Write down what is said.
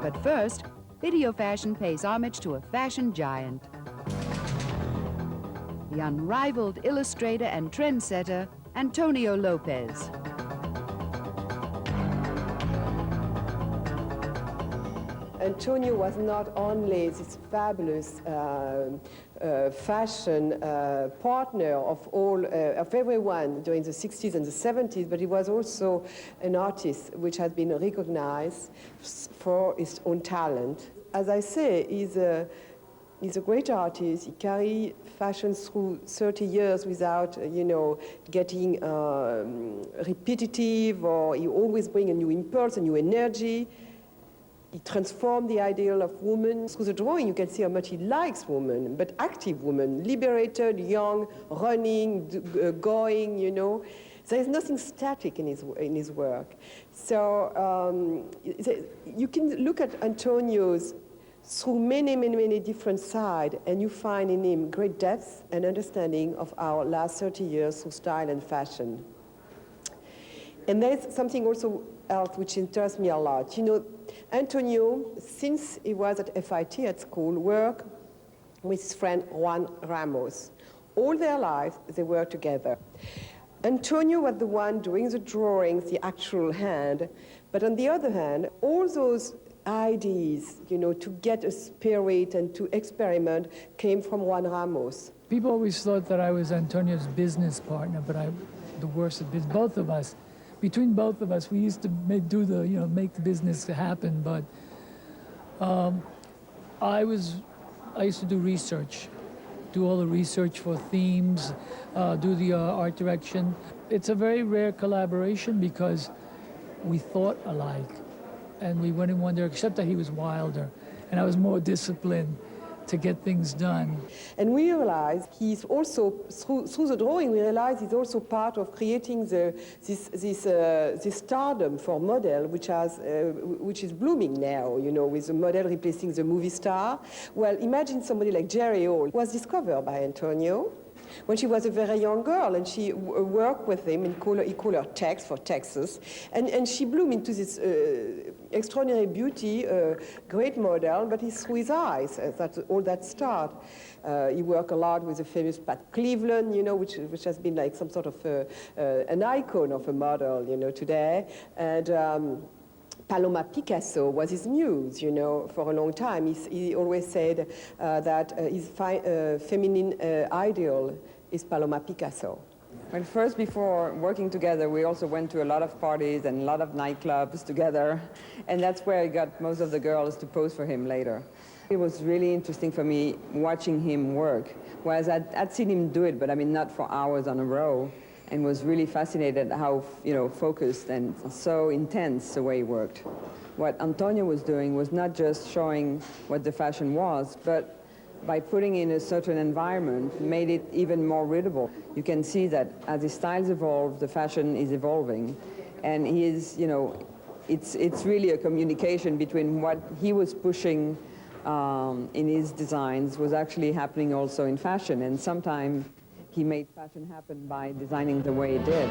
But first, video fashion pays homage to a fashion giant. The unrivaled illustrator and trendsetter, Antonio Lopez. Antonio was not only this fabulous fashion partner of everyone during the 60s and the 70s, but he was also an artist which has been recognized for his own talent. As I say, he's a great artist. He carried fashion through 30 years without, getting repetitive, or he always brings a new impulse, a new energy. He transformed the ideal of woman. Through the drawing, you can see how much he likes women, but active women, liberated, young, running, going, There is nothing static in his work. So you can look at Antonio's through many different sides, and you find in him great depth and understanding of our last 30 years through style and fashion. And there's something also else which interests me a lot. Antonio, since he was at FIT at school, worked with his friend Juan Ramos. All their lives, they were together. Antonio was the one doing the drawings, the actual hand, but on the other hand, all those ideas, to get a spirit and to experiment came from Juan Ramos. People always thought that I was Antonio's business partner, but I'm the worst at business. Both of us. Between both of us, we used to make the business happen, but I used to do research, do all the research for themes, do the art direction. It's a very rare collaboration because we thought alike, and we went in one direction, except that he was wilder, and I was more disciplined to get things done. And we realized he's also, through the drawing, we realized he's also part of creating this stardom for model, which is blooming now, with the model replacing the movie star. Well, imagine somebody like Jerry Hall was discovered by Antonio when she was a very young girl, and she worked with him in he called her Tex for Texas, and she bloomed into this extraordinary beauty, great model, but it's through his eyes all that start. He worked a lot with the famous Pat Cleveland, which has been like some sort of an icon of a model, today, and Paloma Picasso was his muse, for a long time. He always said that his feminine ideal is Paloma Picasso. Well, first, before working together, we also went to a lot of parties and a lot of nightclubs together, and that's where I got most of the girls to pose for him later. It was really interesting for me watching him work, whereas I'd seen him do it, but I mean not for hours on a row, and was really fascinated how focused and so intense the way he worked. What Antonio was doing was not just showing what the fashion was, but by putting in a certain environment, made it even more readable. You can see that as the styles evolve, the fashion is evolving, and he is, it's really a communication between what he was pushing in his designs was actually happening also in fashion, and sometimes he made fashion happen by designing the way he did.